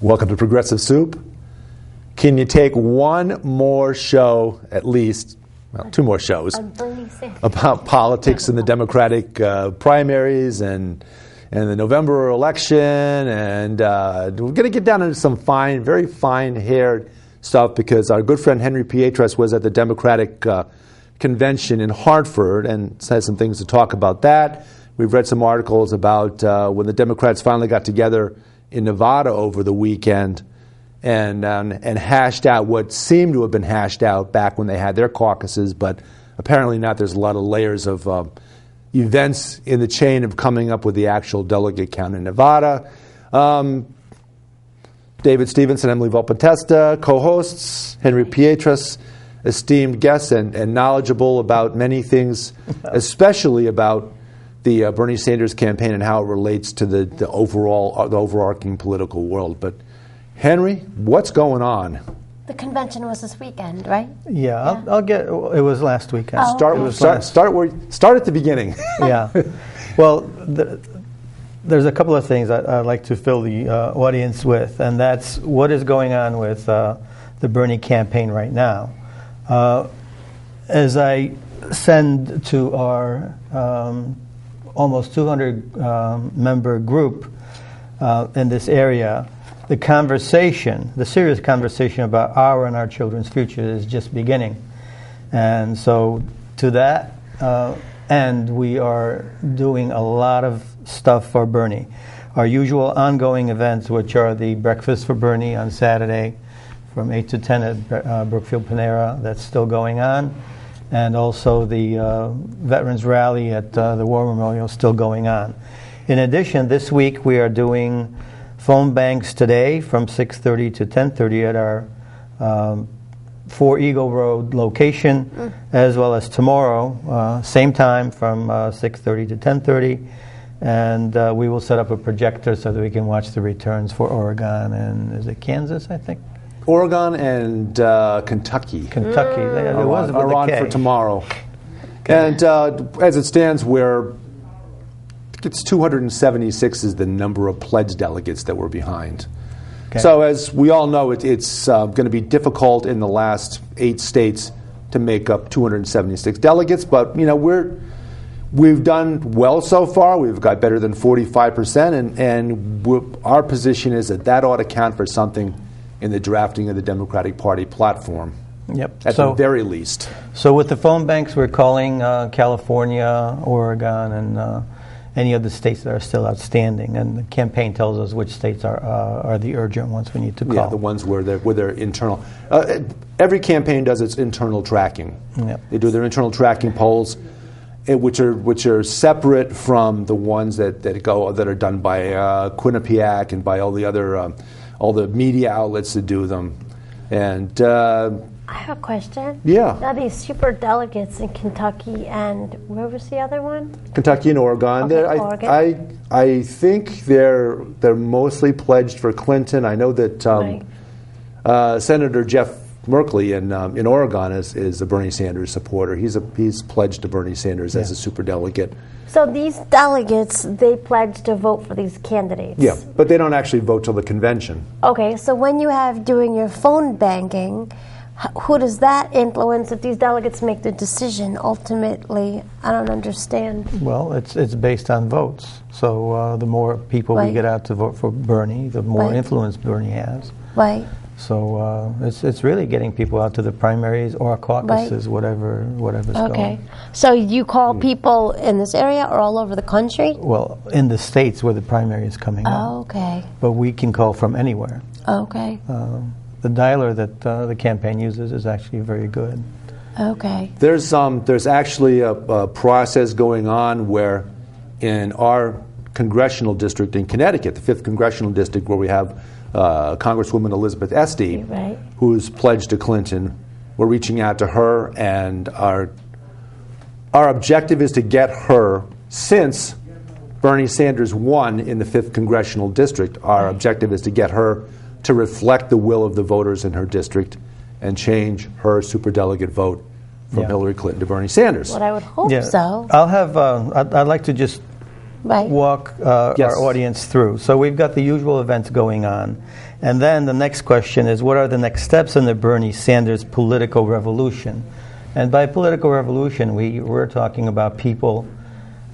Welcome to Progressive Soup. Can you take one more show, at least, well, two more shows, about politics in the Democratic primaries and the November election? And we're going to get down into some fine, very fine-haired stuff because our good friend Henry Pietras was at the Democratic convention in Hartford and has some things to talk about that. We've read some articles about when the Democrats finally got together in Nevada over the weekend and hashed out what seemed to have been hashed out back when they had their caucuses, but apparently not. There's a lot of layers of events in the chain of coming up with the actual delegate count in Nevada. David Stevenson, Emily Volpatesta, co-hosts, Henry Pietras, esteemed guests and knowledgeable about many things, especially about the Bernie Sanders campaign and how it relates to the overarching political world. But Henry, what's going on? The convention was this weekend, right? Yeah. I'll get. It was last weekend. Oh, Start at the beginning. Yeah. Well, there's a couple of things I'd like to fill the audience with, and that's what is going on with the Bernie campaign right now. As I send to our almost 200 member group in this area, the serious conversation about our and our children's future is just beginning. And so to that end, we are doing a lot of stuff for Bernie. Our usual ongoing events, which are the Breakfast for Bernie on Saturday from 8 to 10 at Brookfield Panera, that's still going on. And also the Veterans Rally at the War Memorial still going on. In addition, this week we are doing phone banks today from 6:30 to 10:30 at our 4 Eagle Road location, as well as tomorrow, same time from 6:30 to 10:30. And we will set up a projector so that we can watch the returns for Oregon and, is it Kansas, I think? Oregon and Kentucky. Kentucky. It was are on for tomorrow. Okay. And as it stands, it's 276 is the number of pledged delegates that we're behind. Okay. So as we all know, it's going to be difficult in the last 8 states to make up 276 delegates. But we've done well so far. We've got better than 45%, and our position is that ought to count for something in the drafting of the Democratic Party platform. Yep. At the very least. So with the phone banks, we're calling California, Oregon, and any of the states that are still outstanding. And the campaign tells us which states are the urgent ones we need to call. Yeah, the ones where they're internal. Every campaign does its internal tracking. Yep. They do their internal tracking polls, which are separate from the ones that are done by Quinnipiac and by all the other all the media outlets that do them. And I have a question. Yeah. Now these super delegates in Kentucky and where was the other one? Kentucky and Oregon. Okay, Oregon. I think they're mostly pledged for Clinton. I know that Senator Jeff Merkley in Oregon is a Bernie Sanders supporter. He's pledged to Bernie Sanders as a superdelegate. So these delegates, they pledge to vote for these candidates. Yeah, but they don't actually vote till the convention. Okay, so when you have doing your phone banking, who does that influence if these delegates make the decision ultimately? I don't understand. Well, it's based on votes. So the more people we get out to vote for Bernie, the more influence Bernie has. Right. So it's really getting people out to the primaries or caucuses, whatever's going. Okay. So you call people in this area or all over the country? Well, in the states where the primary is coming up. Oh, okay. But we can call from anywhere. Okay. The dialer that the campaign uses is actually very good. Okay. There's actually a process going on where in our congressional district in Connecticut, the 5th congressional district, where we have Congresswoman Elizabeth Esty, who's pledged to Clinton. We're reaching out to her, and our objective is to get her, since Bernie Sanders won in the 5th congressional district, our objective is to get her to reflect the will of the voters in her district and change her superdelegate vote from Hillary Clinton to Bernie Sanders. Well, I would hope so. I'll have. I'd like to just walk our audience through. So we've got the usual events going on. And then the next question is, what are the next steps in the Bernie Sanders political revolution? And by political revolution, we're talking about people,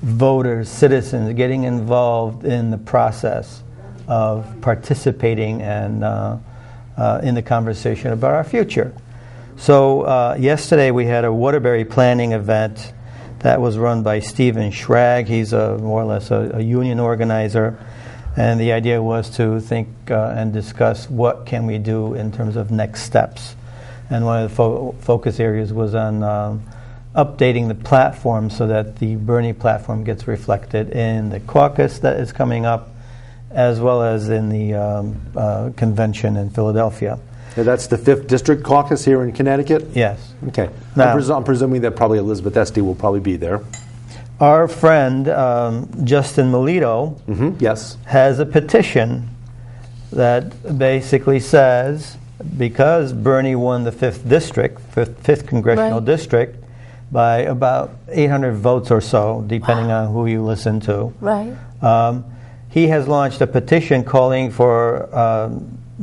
voters, citizens getting involved in the process of participating and in the conversation about our future. So yesterday we had a Waterbury planning event that was run by Stephen Schrag. He's more or less a union organizer. And the idea was to think and discuss what can we do in terms of next steps. And one of the focus areas was on updating the platform so that the Bernie platform gets reflected in the caucus that is coming up, as well as in the convention in Philadelphia. Yeah, that's the 5th District Caucus here in Connecticut? Yes. Okay. Now, I'm presuming that probably Elizabeth Esty will probably be there. Our friend, Justin Melito, yes, has a petition that basically says, because Bernie won the 5th District, 5th Congressional District, by about 800 votes or so, depending on who you listen to. He has launched a petition calling for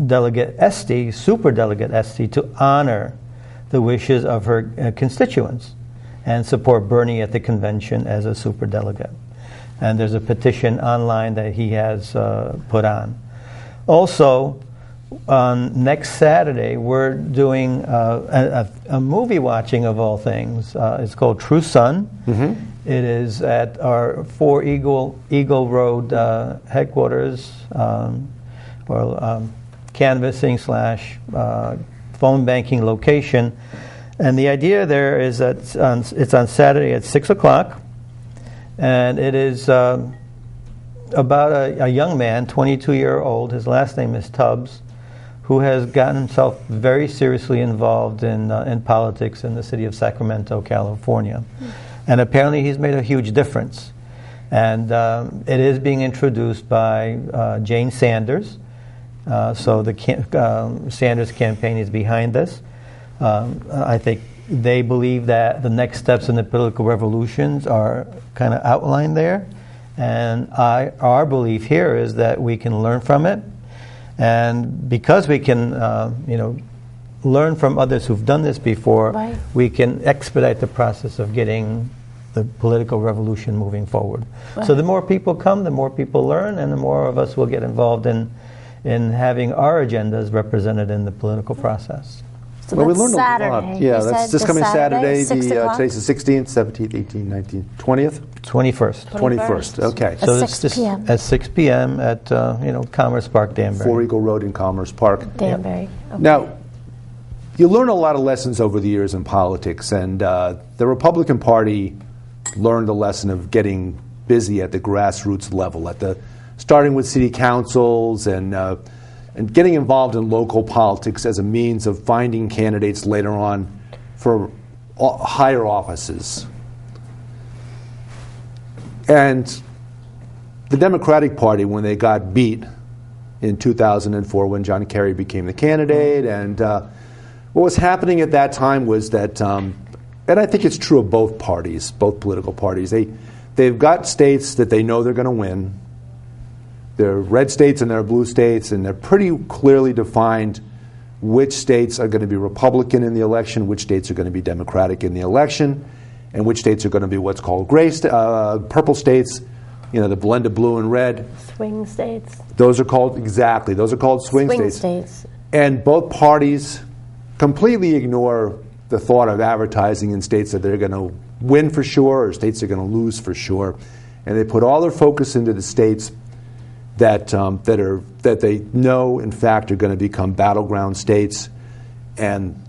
Delegate Esty, Superdelegate Esty, to honor the wishes of her constituents and support Bernie at the convention as a superdelegate. And there's a petition online that he has put on. Also, on next Saturday, we're doing a movie watching of all things. It's called True Sun. It is at our 4 Eagle Road headquarters, canvassing / phone banking location. And the idea there is that it's on Saturday at 6 o'clock, and it is about a young man, 22-year-old, his last name is Tubbs, who has gotten himself very seriously involved in politics in the city of Sacramento, California. And apparently he's made a huge difference. And it is being introduced by Jane Sanders. So the Sanders campaign is behind this. I think they believe that the next steps in the political revolutions are kind of outlined there. And our belief here is that we can learn from it. And because we can, learn from others who've done this before, we can expedite the process of getting the political revolution moving forward. So the more people come, the more people learn, and the more of us will get involved in having our agendas represented in the political process. So well, we learned Saturday. a lot. Yeah, that's this coming Saturday. Today's the 16th, 17th, 18th, 19th, 20th? 21st. 21st, okay. So at 6 p.m. At 6 p.m. at Commerce Park, Danbury. 4 Eagle Road in Commerce Park. Danbury. Yep. Okay. Now, you learn a lot of lessons over the years in politics, and the Republican Party learned the lesson of getting busy at the grassroots level, starting with city councils and getting involved in local politics as a means of finding candidates later on for higher offices. And the Democratic Party, when they got beat in 2004 when John Kerry became the candidate, and what was happening at that time was that, and I think it's true of both parties, both political parties, they've got states that they know they're going to win. There are red states and there are blue states, and they're pretty clearly defined which states are going to be Republican in the election, which states are going to be Democratic in the election, and which states are going to be what's called purple states, the blend of blue and red. Swing states. Those are called swing states. And both parties completely ignore the thought of advertising in states that they're going to win for sure or states they're going to lose for sure. And they put all their focus into the states that they know, in fact, are going to become battleground states, and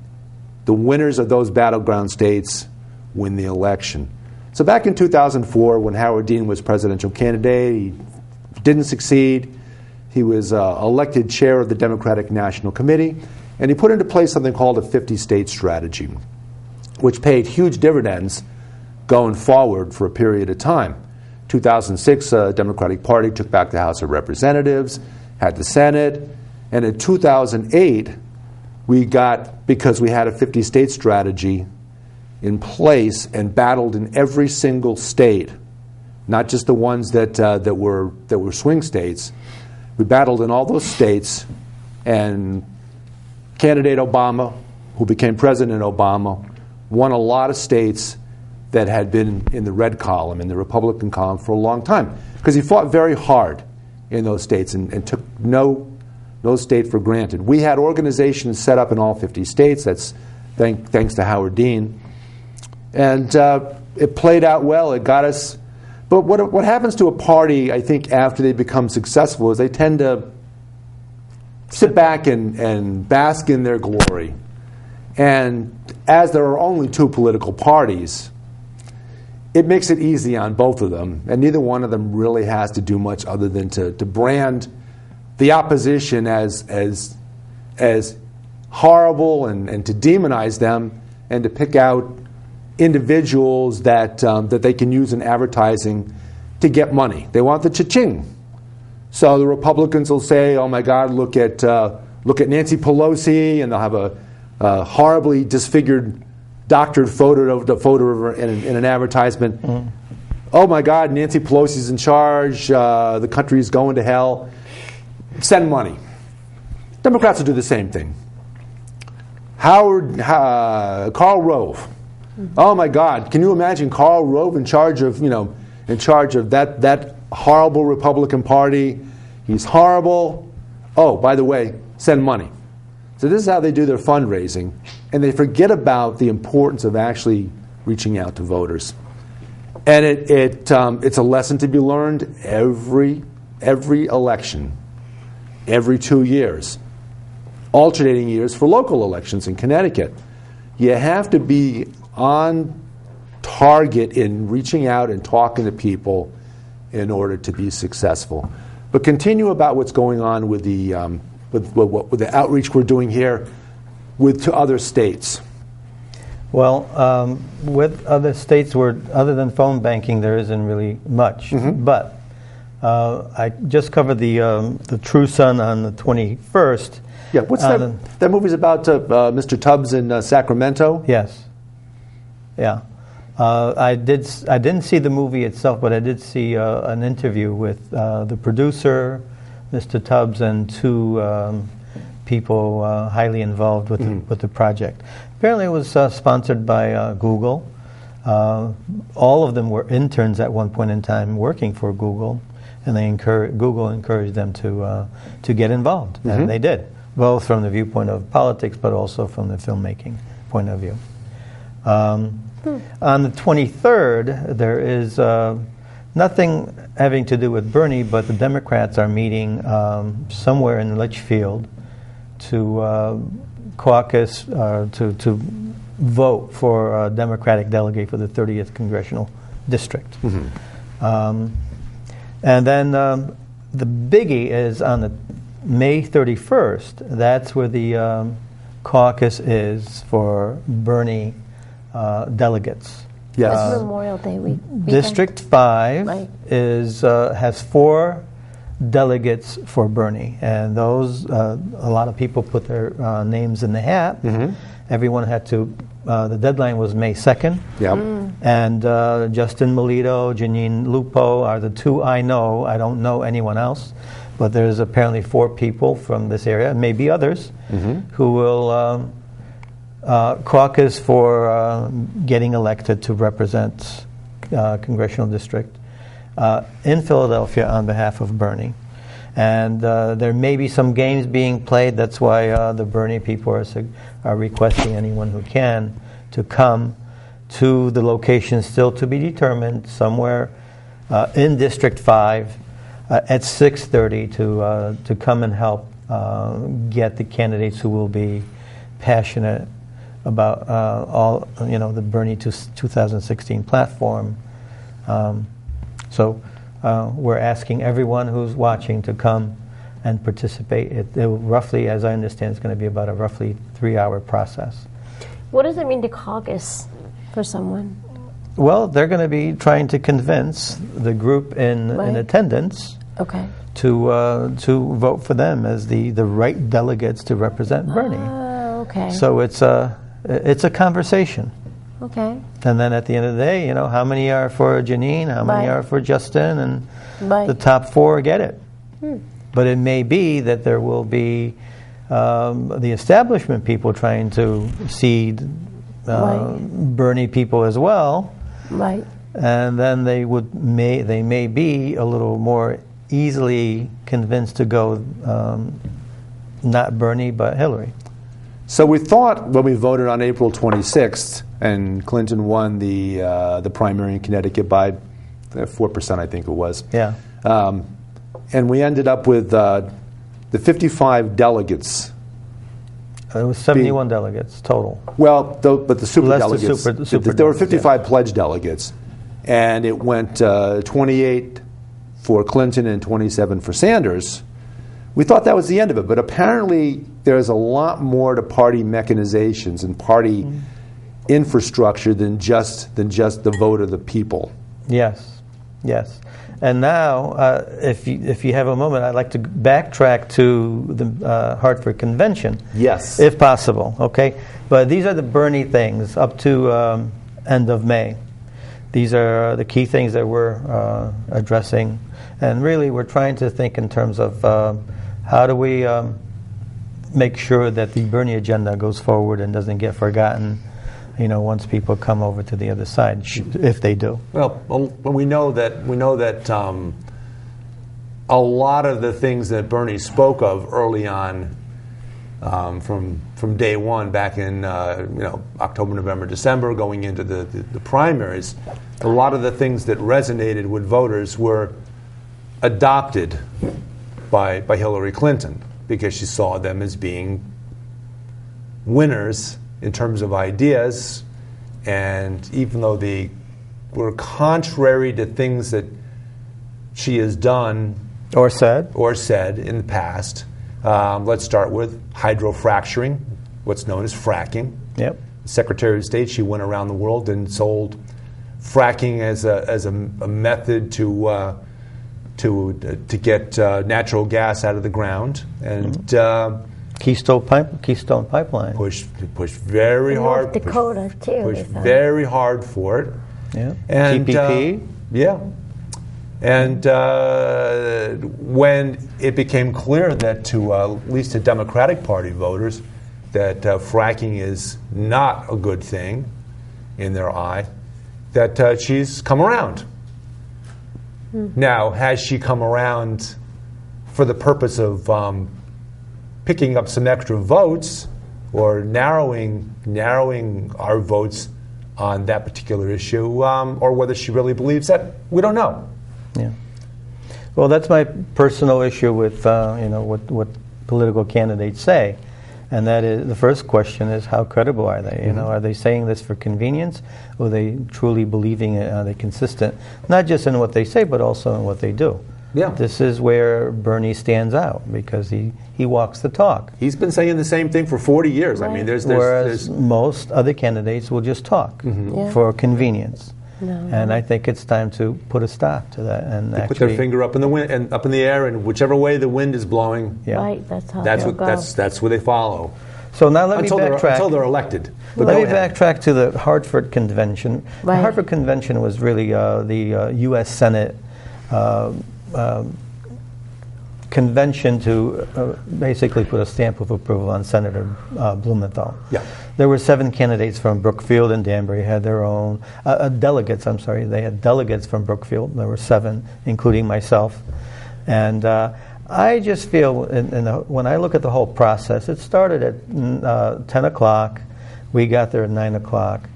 the winners of those battleground states win the election. So back in 2004, when Howard Dean was presidential candidate, he didn't succeed. He was elected chair of the Democratic National Committee, and he put into place something called a 50-state strategy, which paid huge dividends going forward for a period of time. 2006, Democratic Party took back the House of Representatives, had the Senate, and in 2008, because we had a 50-state strategy in place and battled in every single state not just the ones that were swing states. We battled in all those states, and candidate Obama, who became President Obama, won a lot of states that had been in the red column, in the Republican column, for a long time, because he fought very hard in those states and took no state for granted. We had organizations set up in all 50 states. That's thanks to Howard Dean. And it played out well. It got us. But what happens to a party, I think, after they become successful is they tend to sit back and bask in their glory. And as there are only two political parties, it makes it easy on both of them. And neither one of them really has to do much other than to brand the opposition as horrible and to demonize them and to pick out individuals that they can use in advertising to get money. They want the cha-ching. So the Republicans will say, "Oh my God, look at Nancy Pelosi," and they'll have a horribly disfigured, doctored photo of her in an advertisement. Mm-hmm. "Oh my God, Nancy Pelosi's in charge. The country's going to hell. Send money." Democrats will do the same thing. Karl Rove. Oh my God! Can you imagine Karl Rove in charge of that horrible Republican Party? He's horrible. Oh, by the way, send money. So this is how they do their fundraising, and they forget about the importance of actually reaching out to voters. And it's a lesson to be learned every election, every 2 years, alternating years for local elections in Connecticut. You have to be on target in reaching out and talking to people in order to be successful. But continue about what's going on with the outreach we're doing here to other states. Well, with other states, other than phone banking, there isn't really much. Mm-hmm. But I just covered the True Sun on the 21st. Yeah, what's that movie's about? Mr. Tubbs in Sacramento. Yes. Yeah, I didn't see the movie itself, but I did see an interview with the producer, Mr. Tubbs, and two people highly involved with the project. Apparently, it was sponsored by Google. All of them were interns at one point in time working for Google, and Google encouraged them to get involved, mm-hmm. and they did, both from the viewpoint of politics, but also from the filmmaking point of view. On the 23rd, there is nothing having to do with Bernie, but the Democrats are meeting somewhere in Litchfield to caucus, to vote for a Democratic delegate for the 30th Congressional District. Mm-hmm. And then the biggie is on the May 31st. That's where the caucus is for Bernie delegates. Yes. That's Memorial Day weekend. District 5 right. has 4 delegates for Bernie, and those a lot of people put their names in the hat. Mm-hmm. Everyone had to. The deadline was May 2nd. Yep. And Justin Melito, Janine Lupo are the 2 I know. I don't know anyone else, but there's apparently 4 people from this area, and maybe others, mm-hmm. who will caucus for getting elected to represent congressional district in Philadelphia on behalf of Bernie. And there may be some games being played. That's why the Bernie people are requesting anyone who can to come to the location still to be determined, somewhere in District 5 at 6:30 to come and help get the candidates who will be passionate about the Bernie 2016 platform. So we're asking everyone who's watching to come and participate. It roughly, as I understand, it's going to be about a roughly 3-hour process. What does it mean to caucus for someone? Well, they're going to be trying to convince the group in attendance to vote for them as the right delegates to represent Bernie. Okay. So it's a conversation. Okay. And then at the end of the day, how many are for Janine, how many Right. are for Justin, and Right. the top 4 get it. But it may be that there will be the establishment people trying to seed Right. Bernie people as well, Right. and then they may be a little more easily convinced to go not Bernie but Hillary. So we thought when we voted on April 26th, and Clinton won the primary in Connecticut by 4%, I think it was. Yeah. And we ended up with the 55 delegates. It was 71 delegates total. Well, but the super Less the delegates. super There were delegates, 55 pledged delegates, and it went 28 for Clinton and 27 for Sanders. We thought that was the end of it, but apparently there's a lot more to party mechanizations and party infrastructure than just the vote of the people. Yes, yes. And now, if you have a moment, I'd like to backtrack to the Hartford Convention. Yes. If possible, okay? But these are the Bernie things up to end of May. These are the key things that we're addressing. And really, we're trying to think in terms of how do we make sure that the Bernie agenda goes forward and doesn't get forgotten, once people come over to the other side, if they do. Well, we know that a lot of the things that Bernie spoke of early on, from day one, back in October, November, December, going into the primaries, a lot of the things that resonated with voters were adopted by Hillary Clinton because she saw them as being winners in terms of ideas, and even though they were contrary to things that she has done Or said. in the past. Let's start with hydrofracturing, what's known as fracking. Yep. Secretary of State, she went around the world and sold fracking as a method to get natural gas out of the ground, and Keystone Pipeline. pushed very hard. North Dakota, too. Pushed very hard for it. Yeah. And, TPP. Yeah. And when it became clear that to at least to Democratic Party voters that fracking is not a good thing in their eye, that she's come around. Now, has she come around for the purpose of picking up some extra votes or narrowing our votes on that particular issue, or whether she really believes that? We don't know. Yeah. Well, that's my personal issue with what political candidates say, and that is the first question is how credible are they? Are they saying this for convenience, or are they truly believing it? Are they consistent, not just in what they say, but also in what they do? Yeah. This is where Bernie stands out because he walks the talk. He's been saying the same thing for 40 years. I mean, Whereas most other candidates will just talk Yeah. for convenience. No. And I think it's time to put a stop to that and They put their finger up in the wind and up in the air, and whichever way the wind is blowing, Yeah. Right, that's how that's they'll what go. that's where they follow. So now let Until me backtrack. until they're elected. But Let go me ahead. backtrack to the Hartford Convention. Right. The Hartford Convention was really the U.S. Senate convention to basically put a stamp of approval on Senator Blumenthal. Yeah. There were 7 candidates from Brookfield, and Danbury had their own delegates. I'm sorry, they had delegates from Brookfield. There were 7, including myself, and I just feel, when I look at the whole process, it started at 10 o'clock. We got there at 9 o'clock.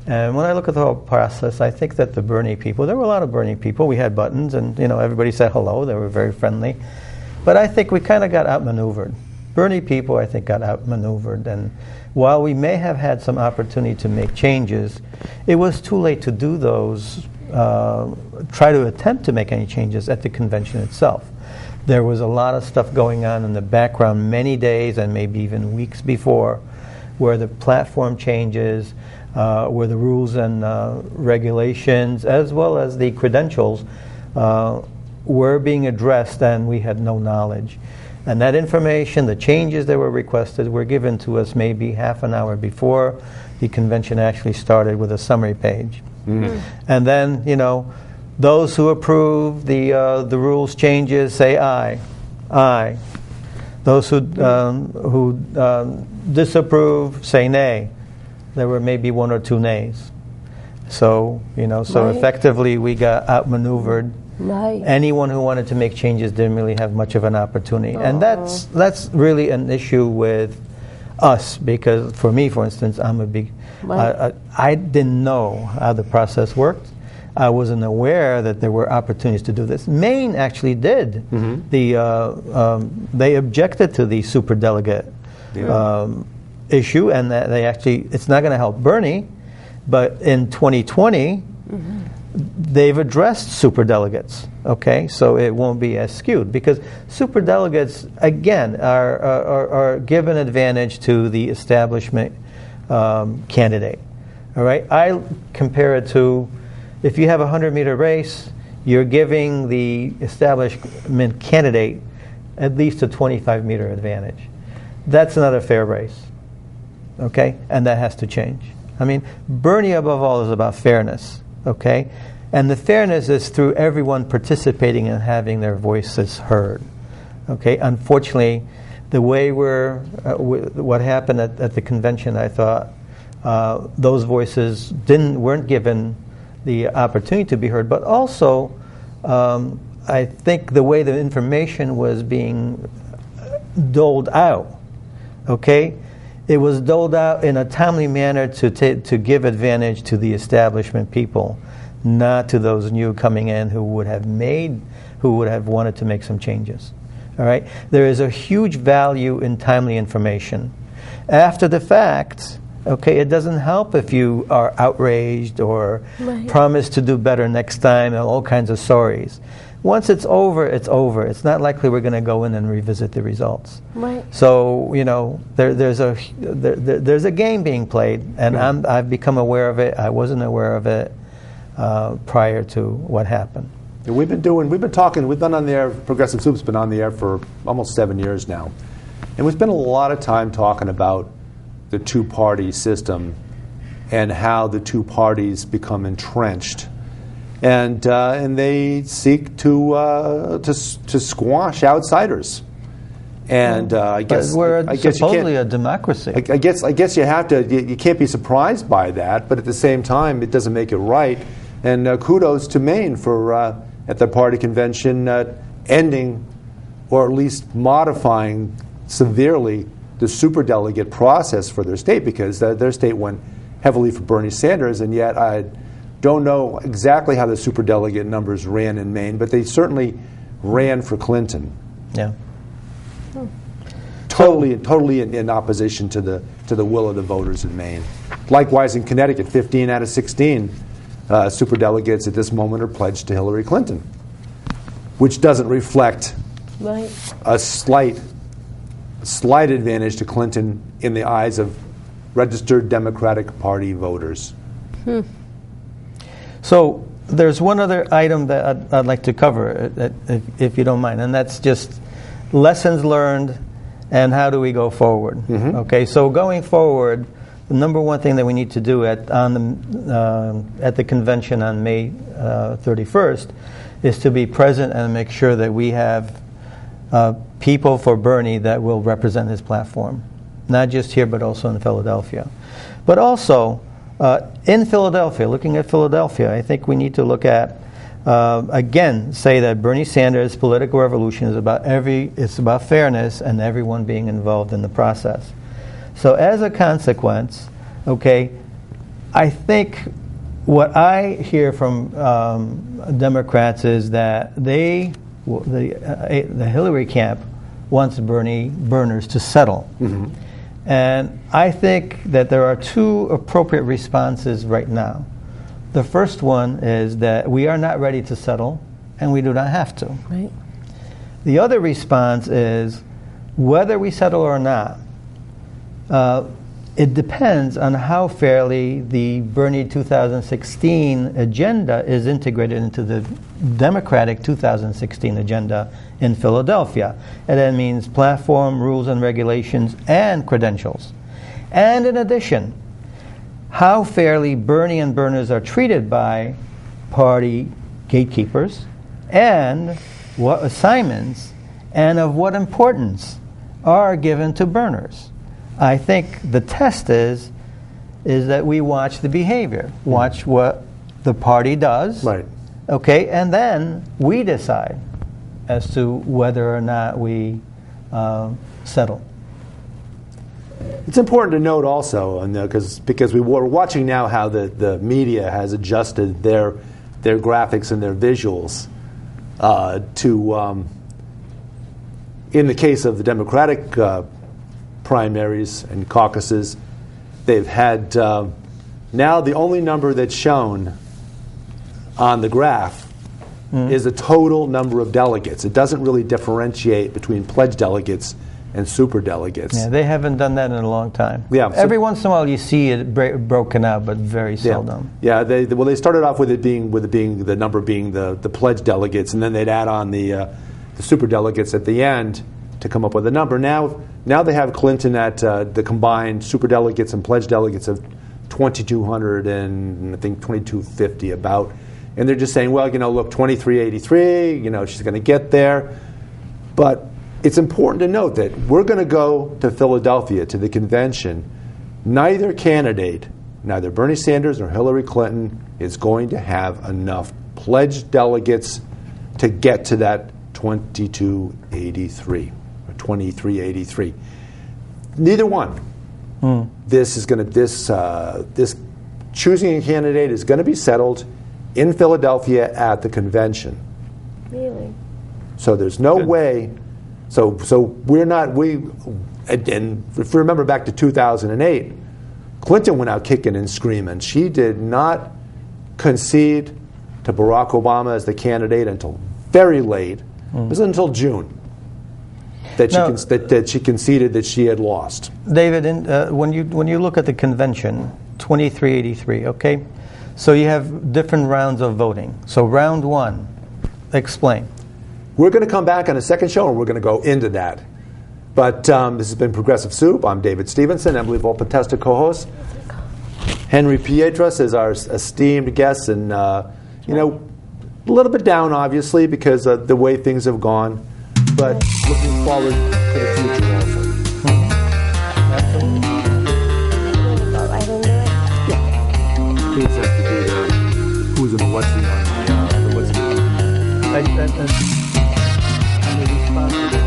And when I look at the whole process, I think that the Bernie people, there were a lot of Bernie people. We had buttons, and everybody said hello. They were very friendly. But I think we kind of got outmaneuvered. Bernie people, I think, got outmaneuvered. And while we may have had some opportunity to make changes, it was too late to do those, try to attempt to make any changes at the convention itself. There was a lot of stuff going on in the background many days and maybe even weeks before, where the platform changes, where the rules and regulations, as well as the credentials, were being addressed, and we had no knowledge. And that information, the changes that were requested, were given to us maybe half an hour before the convention actually started with a summary page. And then, those who approve the rules changes say aye. Aye. Those who disapprove say nay. There were maybe one or two nays. So, so effectively we got outmaneuvered. Right. Anyone who wanted to make changes didn't really have much of an opportunity. And that's really an issue with us, because for me, for instance, I'm a big... I didn't know how the process worked. I wasn't aware that there were opportunities to do this. Maine actually did. They objected to the superdelegate issue, and that it's not going to help Bernie, but in 2020, they've addressed superdelegates. Okay, so it won't be as skewed, because superdelegates again are given advantage to the establishment candidate. All right, I compare it to, if you have a 100-meter race, you're giving the establishment candidate at least a 25-meter advantage. That's not a fair race. Okay, and that has to change. I mean, Bernie above all is about fairness. Okay, and the fairness is through everyone participating and having their voices heard. Okay, unfortunately, the way what happened at the convention, I thought those voices weren't given the opportunity to be heard, but also I think the way the information was being doled out, okay, it was doled out in a timely manner to give advantage to the establishment people, not to those new coming in who would have wanted to make some changes. All right, there is a huge value in timely information. After the fact, okay, it doesn't help if you are outraged or promise to do better next time and all kinds of sorries. Once it's over, it's over. It's not likely we're going to go in and revisit the results. Right. So there's a game being played, and I've become aware of it. I wasn't aware of it prior to what happened. And we've been on the air, Progressive Soup's been on the air for almost 7 years now. And we spent a lot of time talking about the two-party system and how the two parties become entrenched. And they seek to squash outsiders. And I guess supposedly a democracy. I guess you can't be surprised by that, but at the same time, it doesn't make it right. And kudos to Maine for at the party convention ending, or at least modifying severely, the superdelegate process for their state, because their state went heavily for Bernie Sanders, and yet I don't know exactly how the superdelegate numbers ran in Maine, but they certainly ran for Clinton. Yeah. Totally in opposition to the will of the voters in Maine. Likewise in Connecticut, 15 out of 16 superdelegates at this moment are pledged to Hillary Clinton, which doesn't reflect a slight advantage to Clinton in the eyes of registered Democratic Party voters. So there's one other item that I'd like to cover, if you don't mind, and that's just lessons learned and how do we go forward. Okay, so going forward, the number one thing that we need to do at the convention on May 31st is to be present and make sure that we have people for Bernie that will represent his platform, not just here but also in Philadelphia. But also in Philadelphia, looking at Philadelphia, I think we need to look at again, say that Bernie Sanders' political revolution is about fairness and everyone being involved in the process. So as a consequence, okay, I think what I hear from Democrats is that the Hillary camp wants Berners to settle. And I think that there are two appropriate responses right now. The first one is that we are not ready to settle, and we do not have to. Right. The other response is whether we settle or not, it depends on how fairly the Bernie 2016 agenda is integrated into the Democratic 2016 agenda in Philadelphia. And that means platform, rules and regulations, and credentials. And in addition, how fairly Bernie and Berners are treated by party gatekeepers, and what assignments and of what importance are given to Berners. I think the test is that we watch the behavior, watch what the party does, Right. okay, and then we decide as to whether or not we settle. It's important to note also, because we're watching now how the media has adjusted their graphics and their visuals to, in the case of the Democratic primaries and caucuses, they've had now the only number that's shown on the graph is the total number of delegates. It doesn't really differentiate between pledged delegates and superdelegates. Yeah, they haven't done that in a long time. Yeah, every once in a while you see it broken out, but very seldom. Yeah, they started off with it being the number being the pledged delegates, and then they'd add on the superdelegates at the end to come up with a number. Now they have Clinton at the combined superdelegates and pledged delegates of 2,200 and I think 2,250 about. And they're just saying, well, look, 2383, she's going to get there. But it's important to note that we're going to go to Philadelphia to the convention. Neither candidate, neither Bernie Sanders nor Hillary Clinton, is going to have enough pledged delegates to get to that 2283 or 2383. Neither one. This choosing a candidate is going to be settled in Philadelphia at the convention. Really? So there's no way. So we're not. And if we remember back to 2008, Clinton went out kicking and screaming. She did not concede to Barack Obama as the candidate until very late. It was until June that she conceded that she had lost. David, when you look at the convention, 2383, okay? So you have different rounds of voting. So round one, explain. We're going to come back on a second show and we're going to go into that. But this has been Progressive Soup. I'm David Stevenson, Emily Volpatesta co-host. Henry Pietras is our esteemed guest, and a little bit down, obviously, because of the way things have gone, but looking forward to the future also. Please have to do the who's and what's on the what's. I'm responsible.